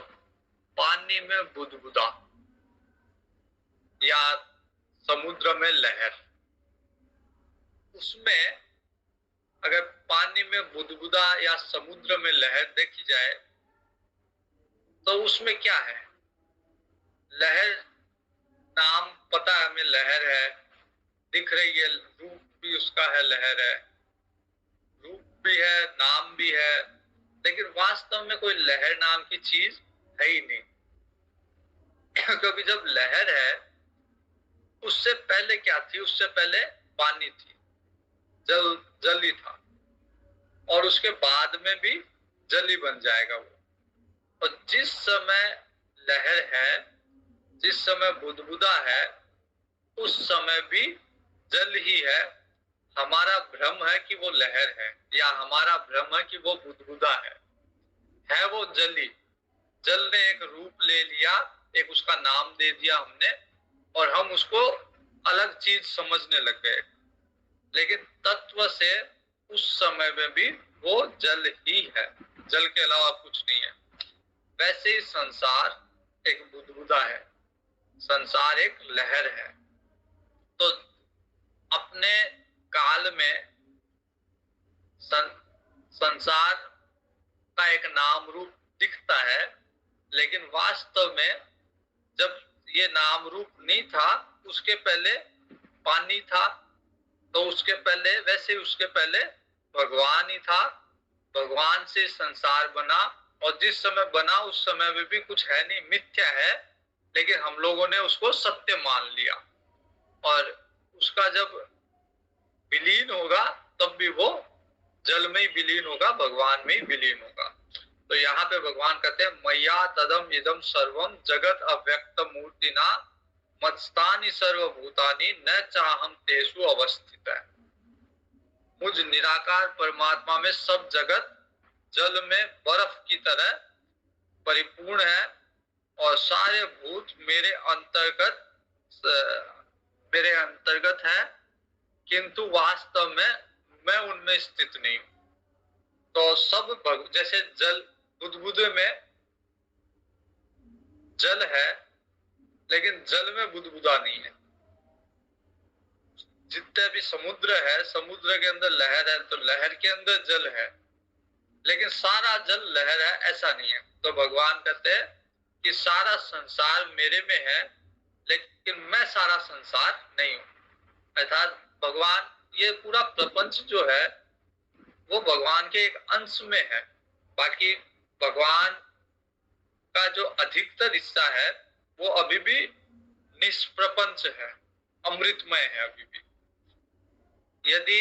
पानी में बुदबुदा या समुद्र में लहर, उसमें अगर पानी में बुदबुदा या समुद्र में लहर देखी जाए तो उसमें क्या है? लहर, नाम पता है हमें लहर है, दिख रही है, रूप भी उसका है, लहर है, रूप भी है, नाम भी है, लेकिन वास्तव में कोई लहर नाम की चीज है ही नहीं। क्योंकि जब लहर है, उससे पहले क्या थी? उससे पहले पानी थी, जल जल ही था, और उसके बाद में भी जल ही बन जाएगा वो। और जिस समय लहर है, जिस समय बुदबुदा है, उस समय भी जल ही है। हमारा भ्रम है कि वो लहर है, या हमारा भ्रम है कि वो बुदबुदा है वो जल ही। जल ने एक रूप ले लिया, एक उसका नाम दे दिया हमने, और हम उसको अलग चीज समझने लग गए। लेकिन तत्व से उस समय में भी वो जल ही है, जल के अलावा कुछ नहीं है। वैसे ही संसार एक बुदबुदा है, संसार एक लहर है। तो अपने काल में संसार का एक नाम रूप दिखता है, लेकिन वास्तव में जब ये नाम रूप नहीं था, उसके पहले पानी था, तो उसके पहले, वैसे उसके पहले भगवान ही था। भगवान से संसार बना, और जिस समय बना उस समय में भी कुछ है नहीं, मिथ्या है, लेकिन हम लोगों ने उसको सत्य मान लिया। और उसका जब विलीन होगा तब भी वो जल में ही विलीन होगा, भगवान में ही विलीन होगा। तो यहाँ पे भगवान कहते हैं, मय्या तदम इदम सर्वम जगत अव्यक्त मूर्तिना मत्स्तानि सर्वभूतानि न चाहम तेषु अवस्थित है। मुझ निराकार परमात्मा में सब जगत जल में बर्फ की तरह परिपूर्ण है, और सारे भूत मेरे अंतर्गत है, किंतु वास्तव में मैं उनमें स्थित नहीं हूं। तो सब जैसे जल, बुदबुदे में जल है, लेकिन जल में बुदबुदा नहीं है। जितने भी समुद्र है, समुद्र के अंदर लहर है, तो लहर के अंदर जल है, लेकिन सारा जल लहर है, ऐसा नहीं है। तो भगवान कहते हैं कि सारा संसार मेरे में है, लेकिन मैं सारा संसार नहीं हूं। अर्थात भगवान, ये पूरा प्रपंच जो है वो भगवान के एक अंश में है। बाकी भगवान का जो अधिकतर हिस्सा है वो अभी भी निष्प्रपंच है, अमृतमय है अभी भी। यदि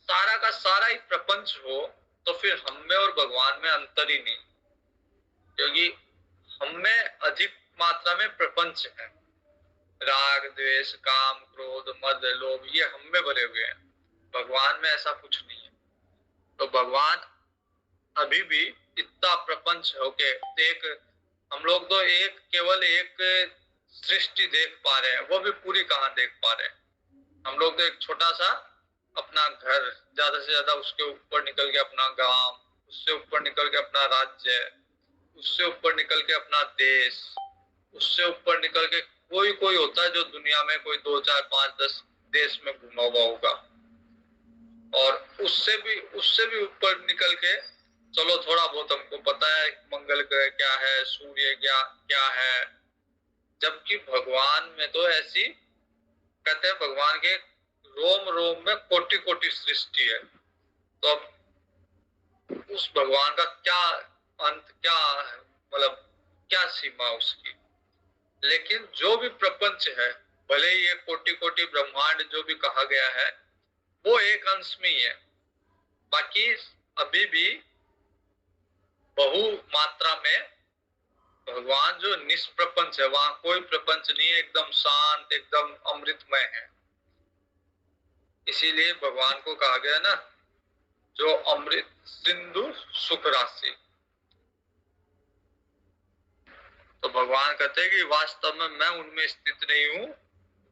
सारा का सारा ही प्रपंच हो तो फिर हम में और भगवान में अंतर ही नहीं, क्योंकि हम में अधिक मात्रा में प्रपंच है। राग, द्वेष, काम, क्रोध, मद, लोभ, ये हम में भरे हुए हैं। भगवान में ऐसा कुछ नहीं है। तो भगवान अभी भी इतना प्रपंच होके एक, हम लोग तो एक केवल एक सृष्टि देख पा रहे हैं, वो भी पूरी कहाँ देख पा रहे हैं। हम लोग तो एक छोटा सा अपना घर, ज्यादा से ज्यादा उसके ऊपर निकल के अपना गांव, उससे ऊपर निकल के अपना राज्य, उससे ऊपर निकल के अपना देश, उससे ऊपर निकल के कोई कोई होता है जो दुनिया में कोई 2, 4, 5, 10 देश में घुमा हुआ होगा। और उससे भी ऊपर निकल के चलो थोड़ा बहुत हमको पता है मंगल ग्रह क्या है, सूर्य क्या क्या है। जबकि भगवान में तो ऐसी, कहते हैं भगवान के रोम रोम में कोटि कोटि सृष्टि है। तो अब उस भगवान का क्या अंत, क्या मतलब क्या सीमा उसकी। लेकिन जो भी प्रपंच है, भले ही ये कोटि कोटि ब्रह्मांड जो भी कहा गया है वो एक अंश में ही है। बाकी अभी भी बहु मात्रा में भगवान जो निष्प्रपंच है, वहां कोई प्रपंच नहीं है, एकदम शांत, एकदम अमृतमय है। इसीलिए भगवान को कहा गया ना, जो अमृत सिंधु सुख राशि। तो भगवान कहते हैं कि वास्तव में मैं उनमें स्थित नहीं हूं,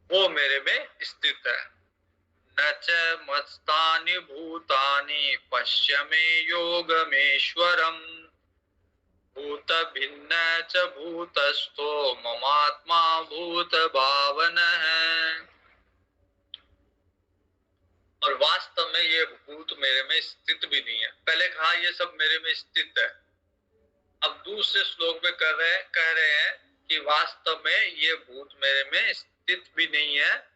वो मेरे में स्थित है। न च मत्स्थानि भूतानि पश्य मे योगमेश्वरम् भूत भिन्न च भूतस्थो ममात्मा भूत भावनः। और वास्तव में ये भूत मेरे में स्थित भी नहीं है। पहले कहा ये सब मेरे में स्थित है, अब दूसरे श्लोक में कह रहे हैं कि वास्तव में ये भूत मेरे में स्थित भी नहीं है,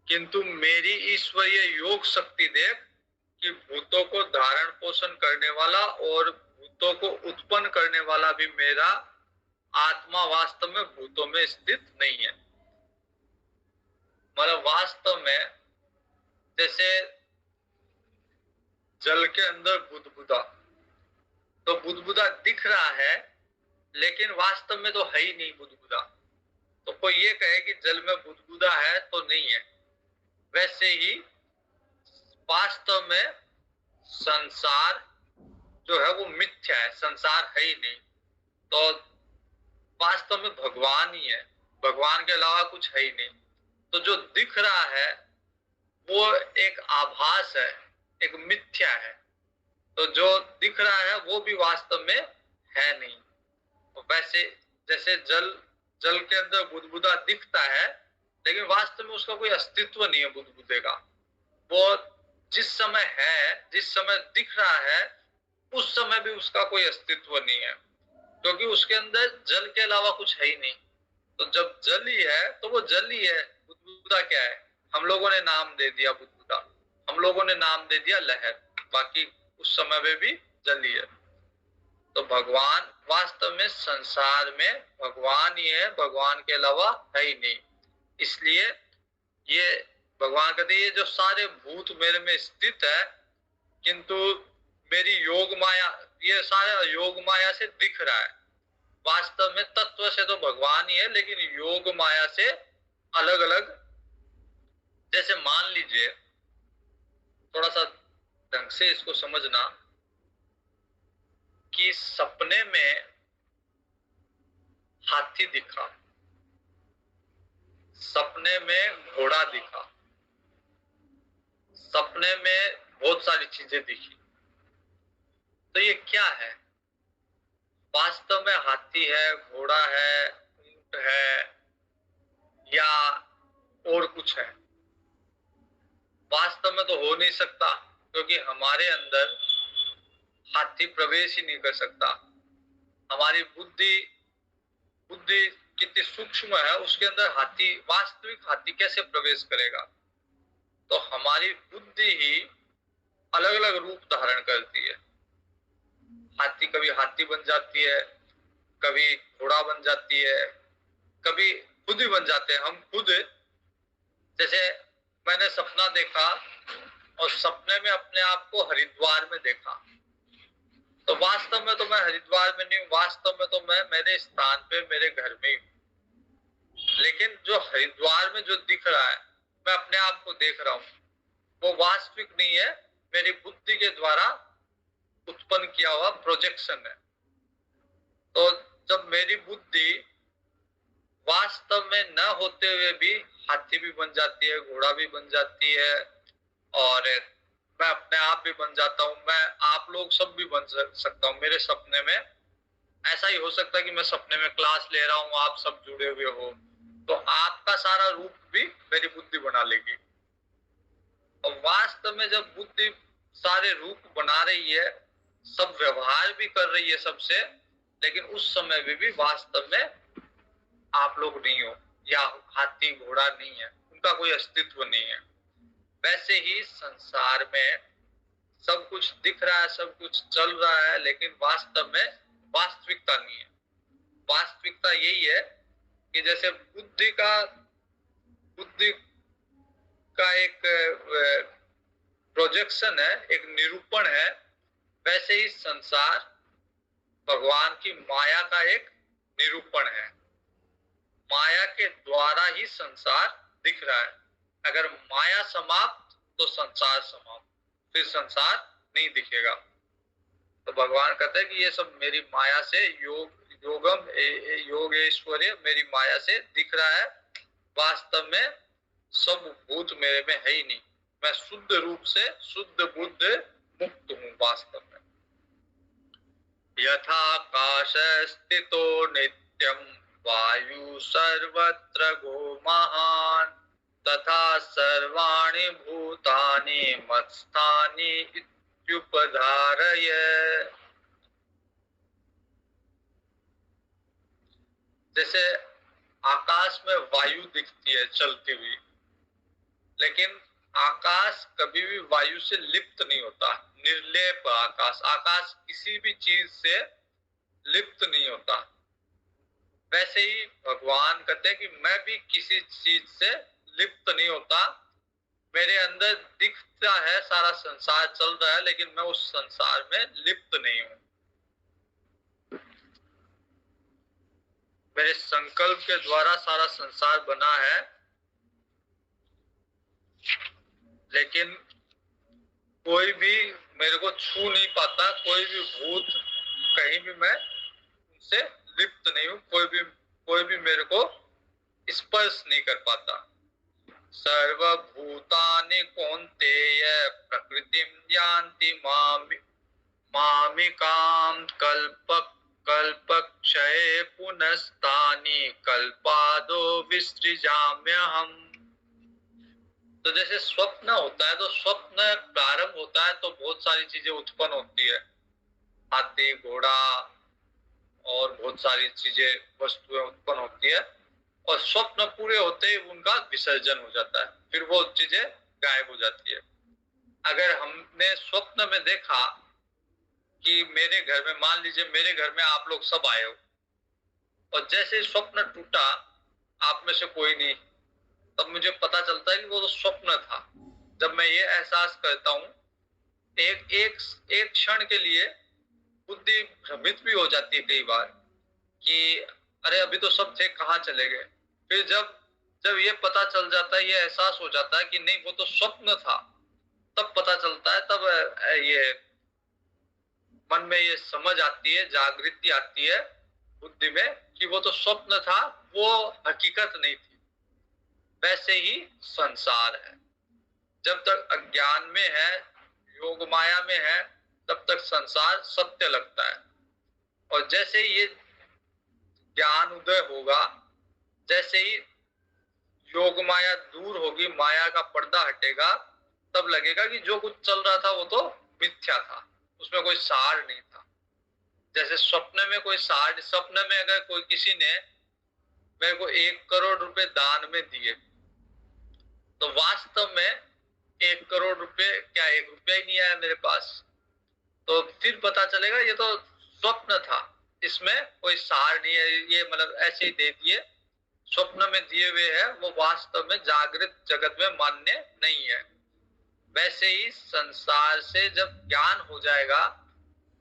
किंतु मेरी ईश्वरीय योग शक्ति देख कि भूतों को धारण पोषण करने वाला और भूतों को उत्पन्न करने वाला भी मेरा आत्मा वास्तव में भूतों में स्थित नहीं है। मतलब वास्तव में जैसे जल के अंदर बुदबुदा, तो बुदबुदा दिख रहा है लेकिन वास्तव में तो है ही नहीं बुदबुदा। तो कोई ये कहे कि जल में बुदबुदा है तो नहीं है। वैसे ही वास्तव में संसार जो है वो मिथ्या है, संसार है ही नहीं। तो वास्तव में भगवान ही है, भगवान के अलावा कुछ है ही नहीं। तो जो दिख रहा है वो एक आभास है, एक मिथ्या है। तो जो दिख रहा है वो भी वास्तव में है नहीं। तो वैसे जैसे जल के अंदर बुदबुदा दिखता है लेकिन वास्तव में उसका कोई अस्तित्व नहीं है बुदबुदे का। वो जिस समय है, जिस समय दिख रहा है, उस समय भी उसका कोई अस्तित्व नहीं है, क्योंकि उसके अंदर जल के अलावा कुछ है ही नहीं। तो जब जल ही है तो वो जल ही है। बुदबुदा क्या है? हम लोगों ने नाम दे दिया बुदबुदा, हम लोगों ने नाम दे दिया लहर, बाकी उस समय में भी जल ही है। तो भगवान वास्तव में संसार में भगवान ही है, भगवान के अलावा है ही नहीं। इसलिए ये भगवान कहते ये जो सारे भूत मेरे में स्थित है, किंतु मेरी योग माया, ये सारा योग माया से दिख रहा है। वास्तव में तत्व से तो भगवान ही है, लेकिन योग माया से अलग अलग। जैसे मान लीजिए, थोड़ा सा ढंग से इसको समझना, कि सपने में हाथी दिखा, सपने में घोड़ा दिखा, सपने में बहुत सारी चीजें दिखी। तो ये क्या है? वास्तव में हाथी है, घोड़ा है, ऊंट है या और कुछ है? वास्तव में तो हो नहीं सकता, क्योंकि हमारे अंदर हाथी प्रवेश ही नहीं कर सकता। हमारी बुद्धि बुद्धि कितनी सूक्ष्म है, उसके अंदर हाथी, वास्तविक हाथी कैसे प्रवेश करेगा? तो हमारी बुद्धि ही अलग अलग रूप धारण करती है। हाथी कभी हाथी बन जाती है, कभी घोड़ा बन जाती है, कभी खुद ही बन जाते हैं हम खुद। जैसे मैंने सपना देखा और सपने में अपने आप को हरिद्वार में देखा, तो वास्तव में तो मैं हरिद्वार में नहीं हूँ, वास्तव में तो मैं मेरे स्थान पे मेरे घर में ही हूँ। लेकिन जो हरिद्वार में जो दिख रहा है, मैं अपने आप को देख रहा हूँ, वो वास्तविक नहीं है, मेरी बुद्धि के द्वारा उत्पन्न किया हुआ प्रोजेक्शन है। तो जब मेरी बुद्धि वास्तव में न होते हुए भी हाथी भी बन जाती है, घोड़ा भी बन जाती है, और मैं अपने आप भी बन जाता हूँ, मैं आप लोग सब भी बन सकता हूँ मेरे सपने में। ऐसा ही हो सकता है कि मैं सपने में क्लास ले रहा हूँ, आप सब जुड़े हुए हो, तो आपका सारा रूप भी मेरी बुद्धि बना लेगी। और वास्तव में जब बुद्धि सारे रूप बना रही है, सब व्यवहार भी कर रही है सबसे, लेकिन उस समय भी वास्तव में आप लोग नहीं हो, या हाथी घोड़ा नहीं है, उनका कोई अस्तित्व नहीं है। वैसे ही संसार में सब कुछ दिख रहा है, सब कुछ चल रहा है, लेकिन वास्तव में वास्तविकता नहीं है। वास्तविकता यही है कि जैसे बुद्धि का एक प्रोजेक्शन है, एक निरूपण है, वैसे ही संसार भगवान की माया का एक निरूपण है। माया के द्वारा ही संसार दिख रहा है। अगर माया समाप्त तो संसार समाप्त, फिर संसार नहीं दिखेगा। तो भगवान कहते हैं कि ये सब मेरी माया से योगेश्वर्य मेरी माया से दिख रहा है। वास्तव में सब भूत मेरे में है ही नहीं, मैं शुद्ध रूप से शुद्ध बुद्ध मुक्त हूँ वास्तव में। यथाकाश स्थितो नित्यम वायु सर्वत्र गो महान तथा सर्वाणि भूतानि मत्स्थानि इत्युपधारय। जैसे आकाश में वायु दिखती है चलती हुई, लेकिन आकाश कभी भी वायु से लिप्त नहीं होता, निर्लेप आकाश। आकाश किसी भी चीज से लिप्त नहीं होता। वैसे ही भगवान कहते हैं कि मैं भी किसी चीज से लिप्त नहीं होता, मेरे अंदर दिखता है सारा संसार चल रहा है, लेकिन मैं उस संसार में लिप्त नहीं हूं। मेरे संकल्प के द्वारा सारा संसार बना है, लेकिन कोई भी मेरे को छू नहीं पाता, कोई भी भूत कहीं भी मैं उनसे लिप्त नहीं हूं, कोई भी मेरे को स्पर्श नहीं कर पाता। सर्वभूतानि कौन्तेय प्रकृतिं यान्ति मामिकां कल्पक्षये पुनस्तानि कल्पादो विसृजाम्यहम्। तो जैसे स्वप्न होता है, तो स्वप्न प्रारंभ होता है तो बहुत सारी चीजें उत्पन्न होती है, हाथी घोड़ा और बहुत सारी चीजें वस्तुएं उत्पन्न होती है, और स्वप्न पूरे होते ही उनका विसर्जन हो जाता है, फिर वो चीजें गायब हो जाती है। अगर हमने स्वप्न में देखा कि मेरे घर में, मान लीजिए मेरे घर में आप लोग सब आए हो, और जैसे स्वप्न टूटा, आप में से कोई नहीं, तब मुझे पता चलता है कि वो तो स्वप्न था। जब मैं ये एहसास करता हूँ, एक क्षण के लिए बुद्धि भ्रमित भी हो जाती है कई बार कि अरे अभी तो सब थे, कहाँ चले गए। फिर जब ये पता चल जाता है, ये एहसास हो जाता है कि नहीं वो तो स्वप्न था, तब पता चलता है, तब ये मन में ये समझ आती है, जागृति आती है बुद्धि में कि वो तो स्वप्न था, वो हकीकत नहीं थी। वैसे ही संसार है, जब तक अज्ञान में है, योग माया में है, तब तक संसार सत्य लगता है। और जैसे ही ये ज्ञान उदय होगा, जैसे ही योग माया दूर होगी, माया का पर्दा हटेगा, तब लगेगा कि जो कुछ चल रहा था वो तो मिथ्या था, उसमें कोई सार नहीं था। जैसे स्वप्न में कोई सार, स्वप्न में अगर कोई किसी ने मेरे को 1 करोड़ रुपए दान में दिए, तो वास्तव में 1 करोड़ रुपए क्या, 1 रुपया ही नहीं आया मेरे पास। तो फिर पता चलेगा ये तो स्वप्न था, इसमें कोई सार नहीं है, ये मतलब ऐसे ही दे दिए, स्वप्न में दिए हुए है, वो वास्तव में जागृत जगत में मान्य नहीं है। वैसे ही संसार से जब ज्ञान हो जाएगा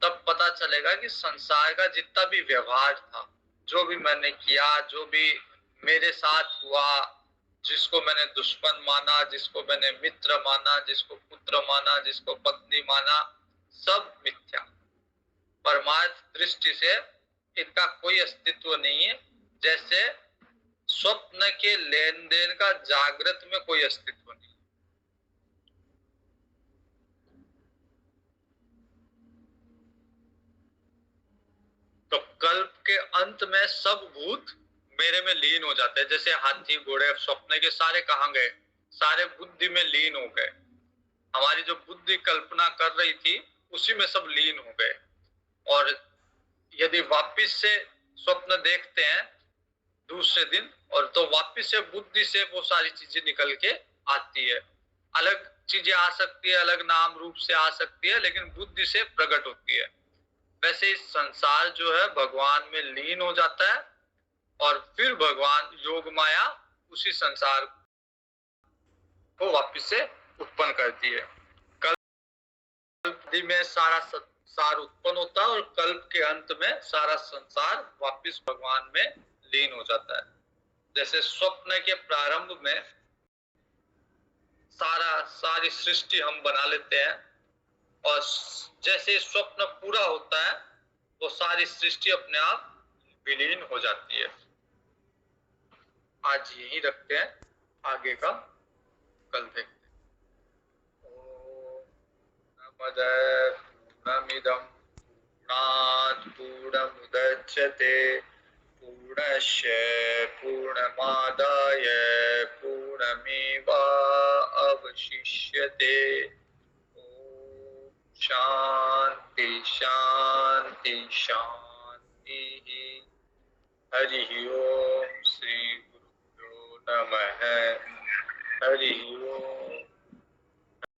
तब पता चलेगा कि संसार का जितना भी व्यवहार था, जो भी मैंने किया, जो भी मेरे साथ हुआ, जिसको मैंने दुश्मन माना, जिसको मैंने मित्र माना, जिसको पुत्र माना, जिसको पत्नी माना, सब मिथ्या। परमार्थ दृष्टि से इनका कोई अस्तित्व नहीं है, जैसे स्वप्न के लेन देन का जागृत में कोई अस्तित्व नहीं। तो कल्प के अंत में सब भूत मेरे में लीन हो जाते हैं, जैसे हाथी घोड़े स्वप्न के सारे कहाँ गए, सारे बुद्धि में लीन हो गए। हमारी जो बुद्धि कल्पना कर रही थी उसी में सब लीन हो गए। और यदि वापिस से स्वप्न देखते हैं दूसरे दिन, और तो वापिस से बुद्धि से वो सारी चीजें निकल के आती है। अलग चीजें आ सकती है, अलग नाम रूप से आ सकती है, लेकिन बुद्धि से प्रकट होती है। वैसे ही संसार जो है भगवान में लीन हो जाता है, और फिर भगवान योग माया उसी संसार को वापिस से उत्पन्न करती है। कल्प में सारा सार उत्पन्न होता है, और कल्प के अंत में सारा संसार वापिस भगवान में लीन हो जाता है। जैसे स्वप्न के प्रारंभ में सारी सृष्टि हम बना लेते हैं, और जैसे स्वप्न पूरा होता है वो सारी सृष्टि अपने आप विलीन हो जाती है। आज यही रखते हैं, आगे का कल देखते हैं। ओम नमः पूर्णमिदं पूर्णात् पूर्णमुदच्यते पूर्णस्य पूर्णमादाय पूर्णमेवावशिष्यते। ओम शांति शांति शांति। हरि ओम श्री गुरुभ्यो नमः। हरि ओम।